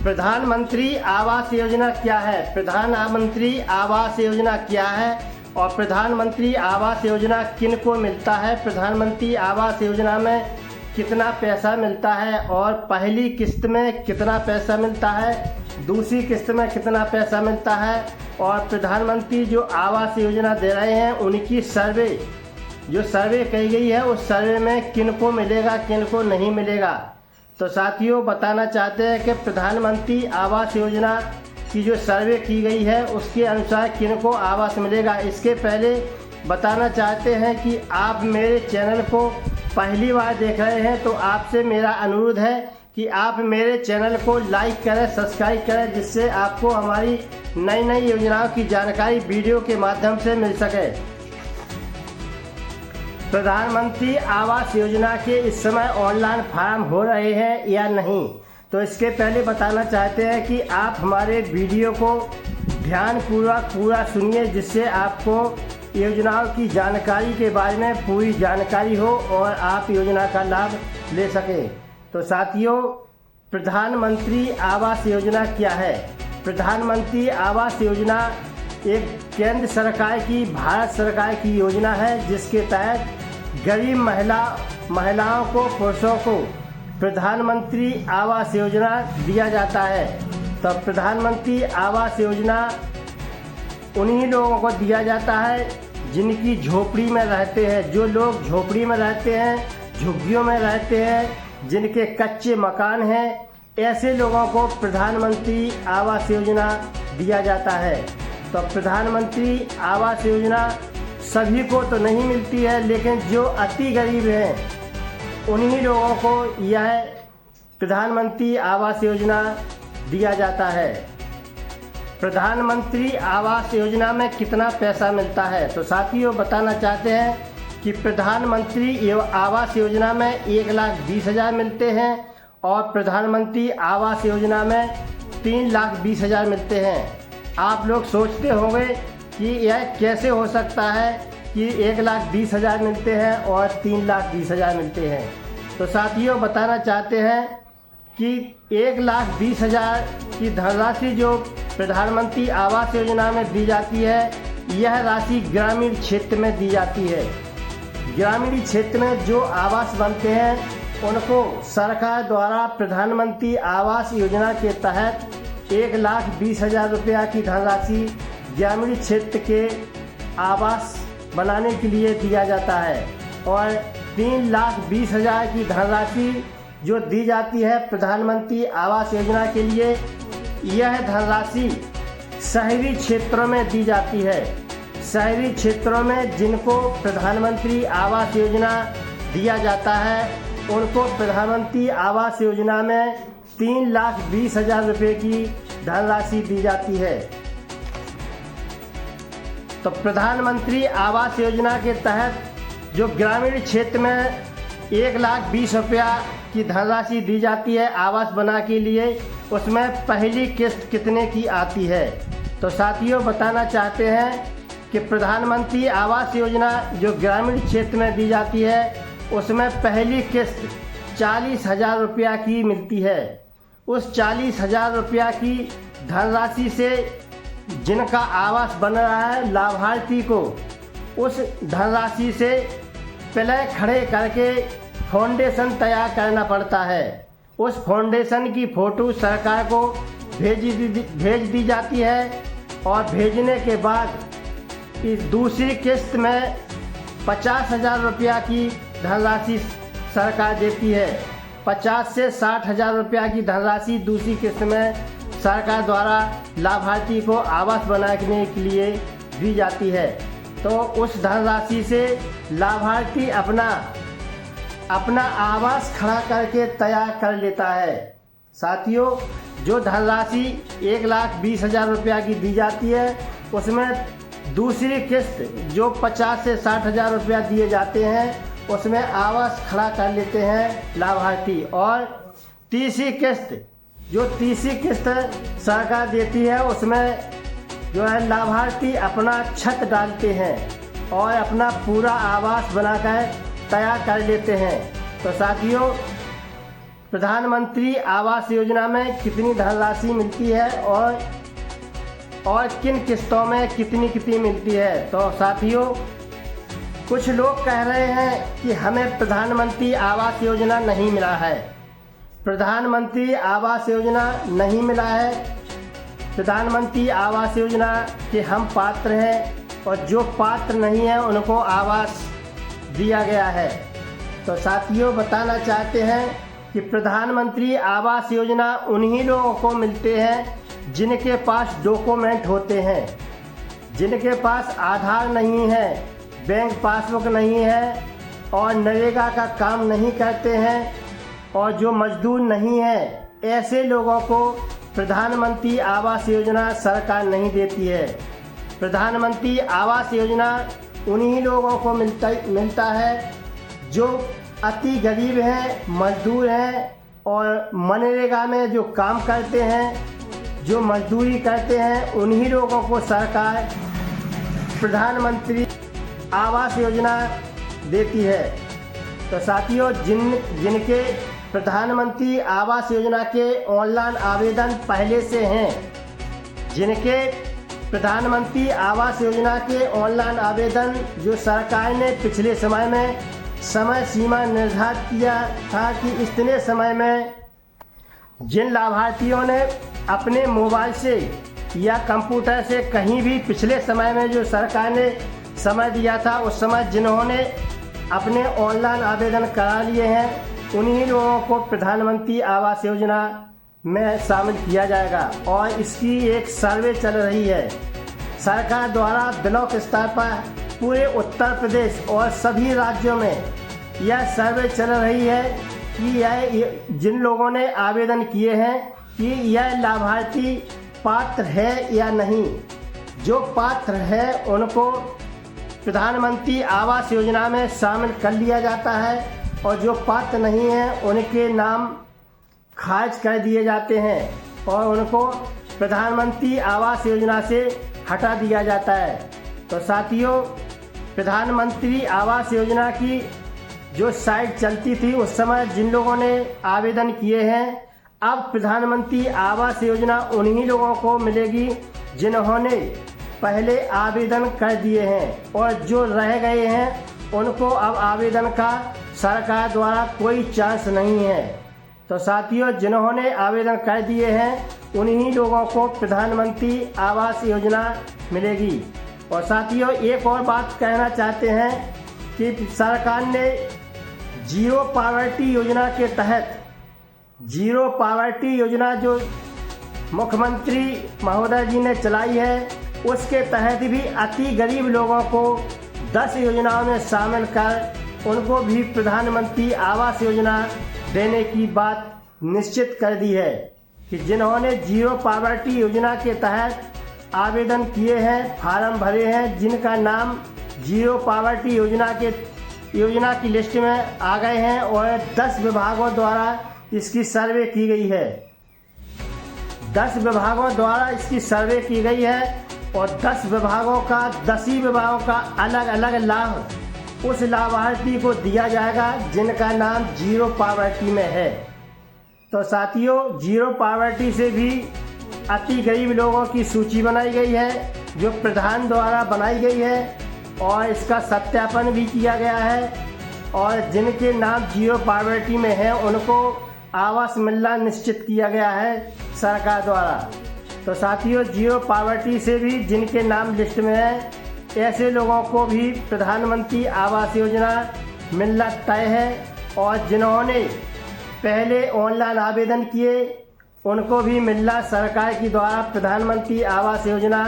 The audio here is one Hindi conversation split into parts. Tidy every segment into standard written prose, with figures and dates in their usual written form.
प्रधानमंत्री आवास योजना क्या है? प्रधानमंत्री आवास योजना क्या है और प्रधानमंत्री आवास योजना किन को मिलता है? प्रधानमंत्री आवास योजना में कितना पैसा मिलता है और पहली किस्त में कितना पैसा मिलता है, दूसरी किस्त में कितना पैसा मिलता है और प्रधानमंत्री जो आवास योजना दे रहे हैं उनकी जो सर्वे कही गई है उस सर्वे में किन को मिलेगा, किन को नहीं मिलेगा। तो साथियों, बताना चाहते हैं कि प्रधानमंत्री आवास योजना की जो सर्वे की गई है उसके अनुसार किन को आवास मिलेगा। इसके पहले बताना चाहते हैं कि आप मेरे चैनल को पहली बार देख रहे हैं तो आपसे मेरा अनुरोध है कि आप मेरे चैनल को लाइक करें, सब्सक्राइब करें, जिससे आपको हमारी नई नई योजनाओं की जानकारी वीडियो के माध्यम से मिल सके। प्रधानमंत्री आवास योजना के इस समय ऑनलाइन फॉर्म हो रहे हैं या नहीं, तो इसके पहले बताना चाहते हैं कि आप हमारे वीडियो को ध्यानपूर्वक पूरा सुनिए, जिससे आपको योजनाओं की जानकारी के बारे में पूरी जानकारी हो और आप योजना का लाभ ले सकें। तो साथियों, प्रधानमंत्री आवास योजना क्या है? प्रधानमंत्री आवास योजना एक केंद्र सरकार की, भारत सरकार की योजना है, जिसके तहत गरीब महिलाओं को, पुरुषों को प्रधानमंत्री आवास योजना दिया जाता है। तो प्रधानमंत्री आवास योजना उन्हीं लोगों को दिया जाता है जिनकी झोपड़ी में रहते हैं। जो लोग झोपड़ी में रहते हैं, झुग्गियों में रहते हैं, जिनके कच्चे मकान हैं, ऐसे लोगों को प्रधानमंत्री आवास योजना दिया जाता है। तो प्रधानमंत्री आवास योजना सभी को तो नहीं मिलती है, लेकिन जो अति गरीब हैं उन्हीं लोगों को यह प्रधानमंत्री आवास योजना दिया जाता है। प्रधानमंत्री आवास योजना में कितना पैसा मिलता है? तो साथियों, बताना चाहते हैं कि प्रधानमंत्री आवास योजना में 1,20,000 मिलते हैं और प्रधानमंत्री आवास योजना में 3,20,000 मिलते हैं। आप लोग सोचते होंगे कि यह कैसे हो सकता है कि 1,20,000 मिलते हैं और 3,20,000 मिलते हैं। तो साथियों, बताना चाहते हैं कि 1,20,000 की धनराशि जो प्रधानमंत्री आवास योजना में दी जाती है, यह राशि ग्रामीण क्षेत्र में दी जाती है। ग्रामीण क्षेत्र में जो आवास बनते हैं उनको सरकार द्वारा प्रधानमंत्री आवास योजना के तहत 1,20,000 रुपया की धनराशि ग्रामीण क्षेत्र के आवास बनाने के लिए दिया जाता है और 3,20,000 की धनराशि जो दी जाती है प्रधानमंत्री आवास योजना के लिए, यह धनराशि शहरी क्षेत्रों में दी जाती है। शहरी क्षेत्रों में जिनको प्रधानमंत्री आवास योजना दिया जाता है उनको प्रधानमंत्री आवास योजना में 3,20,000 रुपये की धनराशि दी जाती है। तो प्रधानमंत्री आवास योजना के तहत जो ग्रामीण क्षेत्र में 1,20,000 रुपया की धनराशि दी जाती है आवास बना के लिए, उसमें पहली किस्त कितने की आती है? तो साथियों, बताना चाहते हैं कि प्रधानमंत्री आवास योजना जो ग्रामीण क्षेत्र में दी जाती है उसमें पहली किस्त 40,000 रुपया की मिलती है। उस 40,000 रुपया की धनराशि से जिनका आवास बन रहा है, लाभार्थी को उस धनराशि से पहले खड़े करके फाउंडेशन तैयार करना पड़ता है। उस फाउंडेशन की फ़ोटो सरकार को भेज दी जाती है और भेजने के बाद इस दूसरी किस्त में 50,000 रुपया की धनराशि सरकार देती है। 50 से 60,000 रुपया की धनराशि दूसरी किस्त में सरकार द्वारा लाभार्थी को आवास बनाने के लिए दी जाती है। तो उस धनराशि से लाभार्थी अपना आवास खड़ा करके तैयार कर लेता है। साथियों, जो धनराशि 1,20,000 रुपया की दी जाती है उसमें दूसरी किस्त जो 50 से 60,000 रुपया दिए जाते हैं उसमें आवास खड़ा कर लेते हैं लाभार्थी, और तीसरी किस्त सरकार देती है उसमें जो है लाभार्थी अपना छत डालते हैं और अपना पूरा आवास बनाकर तैयार कर लेते हैं। तो साथियों, प्रधानमंत्री आवास योजना में कितनी धनराशि मिलती है और किन किस्तों में कितनी कितनी मिलती है। तो साथियों, कुछ लोग कह रहे हैं कि हमें प्रधानमंत्री आवास योजना नहीं मिला है। प्रधानमंत्री आवास योजना नहीं मिला है। प्रधानमंत्री आवास योजना के हम पात्र हैं और जो पात्र नहीं हैं उनको आवास दिया गया है। तो साथियों, बताना चाहते हैं कि प्रधानमंत्री आवास योजना उन्हीं लोगों को मिलते हैं जिनके पास डॉक्यूमेंट होते हैं, जिनके पास आधार नहीं है, बैंक पासबुक नहीं है और नरेगा का काम नहीं करते हैं और जो मजदूर नहीं है, ऐसे लोगों को प्रधानमंत्री आवास योजना सरकार नहीं देती है। प्रधानमंत्री आवास योजना उन्हीं लोगों को मिलता है जो अति गरीब हैं, मजदूर हैं और मनरेगा में जो काम करते हैं, जो मजदूरी करते हैं, उन्हीं लोगों को सरकार प्रधानमंत्री आवास योजना देती है। तो साथियों, जिनके प्रधानमंत्री आवास योजना के ऑनलाइन आवेदन पहले से हैं, जिनके प्रधानमंत्री आवास योजना के ऑनलाइन आवेदन जो सरकार ने पिछले समय में समय सीमा निर्धारित किया था कि इतने समय में जिन लाभार्थियों ने अपने मोबाइल से या कंप्यूटर से कहीं भी पिछले समय में जो सरकार ने समय दिया था, उस समय जिन्होंने अपने ऑनलाइन आवेदन करा लिए हैं, उन्हीं लोगों को प्रधानमंत्री आवास योजना में शामिल किया जाएगा। और इसकी एक सर्वे चल रही है सरकार द्वारा ब्लॉक स्तर पर पूरे उत्तर प्रदेश और सभी राज्यों में। यह सर्वे चल रही है कि यह जिन लोगों ने आवेदन किए हैं कि यह लाभार्थी पात्र है या नहीं। जो पात्र है उनको प्रधानमंत्री आवास योजना में शामिल कर लिया जाता है और जो पात्र नहीं है उनके नाम खारिज कर दिए जाते हैं और उनको प्रधानमंत्री आवास योजना से हटा दिया जाता है। तो साथियों, प्रधानमंत्री आवास योजना की जो साइट चलती थी उस समय जिन लोगों ने आवेदन किए हैं, अब प्रधानमंत्री आवास योजना उन्हीं लोगों को मिलेगी जिन्होंने पहले आवेदन कर दिए हैं और जो रह गए हैं उनको अब आवेदन का सरकार द्वारा कोई चांस नहीं है। तो साथियों, जिन्होंने आवेदन कर दिए हैं उन्हीं लोगों को प्रधानमंत्री आवास योजना मिलेगी। और साथियों, एक और बात कहना चाहते हैं कि सरकार ने जीरो पॉवर्टी योजना के तहत, जीरो पॉवर्टी योजना जो मुख्यमंत्री महोदय जी ने चलाई है, उसके तहत भी अति गरीब लोगों को 10 योजनाओं में शामिल कर उनको भी प्रधानमंत्री आवास योजना देने की बात निश्चित कर दी है कि जिन्होंने जीरो पॉवर्टी योजना के तहत आवेदन किए हैं, फार्म भरे हैं, जिनका नाम जीरो पॉवर्टी योजना की लिस्ट में आ गए हैं और 10 विभागों द्वारा इसकी सर्वे की गई है। 10 विभागों द्वारा इसकी सर्वे की गई है और 10 विभागों का 10 ही विभागों का अलग अलग लाभ उस लाभार्थी को दिया जाएगा जिनका नाम जीरो पॉवर्टी में है। तो साथियों, जीरो पॉवर्टी से भी अति गरीब लोगों की सूची बनाई गई है जो प्रधान द्वारा बनाई गई है और इसका सत्यापन भी किया गया है और जिनके नाम जीरो पॉवर्टी में है उनको आवास मिलना निश्चित किया गया है सरकार द्वारा। तो साथियों, जीरो पॉवर्टी से भी जिनके नाम लिस्ट में है, ऐसे लोगों को भी प्रधानमंत्री आवास योजना मिलना तय है और जिन्होंने पहले ऑनलाइन आवेदन किए उनको भी मिलना सरकार की द्वारा प्रधानमंत्री आवास योजना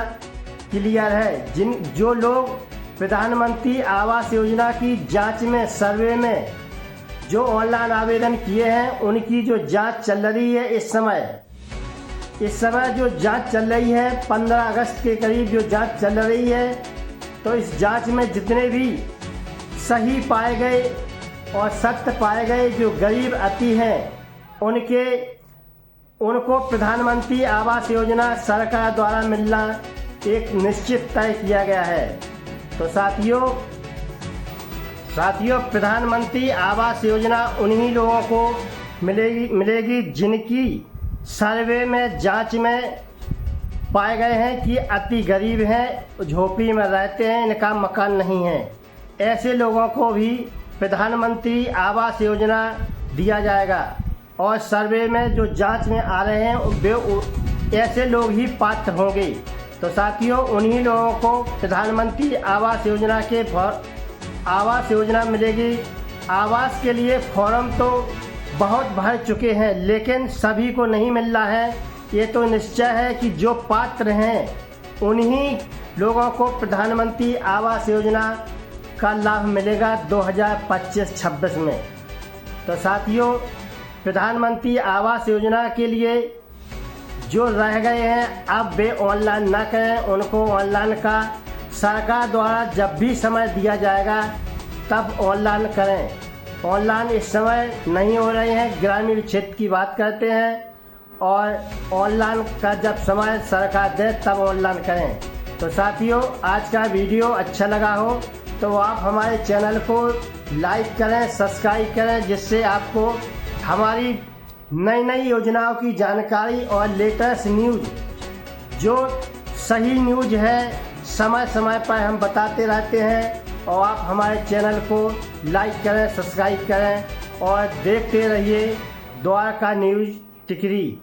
क्लियर है। जो लोग प्रधानमंत्री आवास योजना की जांच में, सर्वे में जो ऑनलाइन आवेदन किए हैं उनकी जो जांच चल रही है इस समय जो जांच चल रही है 15 अगस्त के करीब जो जांच चल रही है, तो इस जांच में जितने भी सही पाए गए और सत्य पाए गए जो गरीब अति हैं उनको प्रधानमंत्री आवास योजना सरकार द्वारा मिलना एक निश्चित तय किया गया है। तो साथियों, प्रधानमंत्री आवास योजना उन्हीं लोगों को मिलेगी जिनकी सर्वे में जांच में पाए गए हैं कि अति गरीब हैं, झोपड़ी में रहते हैं, इनका मकान नहीं है। ऐसे लोगों को भी प्रधानमंत्री आवास योजना दिया जाएगा और सर्वे में जो जांच में आ रहे हैं वे ऐसे लोग ही पात्र होंगे। तो साथियों, उन्हीं लोगों को प्रधानमंत्री आवास योजना मिलेगी। आवास के लिए फॉर्म तो बहुत भर चुके हैं, लेकिन सभी को नहीं मिल रहा है। ये तो निश्चय है कि जो पात्र हैं उन्हीं लोगों को प्रधानमंत्री आवास योजना का लाभ मिलेगा 2025-26 में। तो साथियों, प्रधानमंत्री आवास योजना के लिए जो रह गए हैं अब वे ऑनलाइन ना करें, उनको ऑनलाइन का सरकार द्वारा जब भी समय दिया जाएगा तब ऑनलाइन करें। ऑनलाइन इस समय नहीं हो रहे हैं, ग्रामीण क्षेत्र की बात करते हैं, और ऑनलाइन का जब समय सरकार दे तब ऑनलाइन करें। तो साथियों, आज का वीडियो अच्छा लगा हो तो आप हमारे चैनल को लाइक करें, सब्सक्राइब करें, जिससे आपको हमारी नई नई योजनाओं की जानकारी और लेटेस्ट न्यूज़, जो सही न्यूज़ है, समय समय पर हम बताते रहते हैं। और आप हमारे चैनल को लाइक करें, सब्सक्राइब करें और देखते रहिए द्वारका न्यूज़ टिकरी।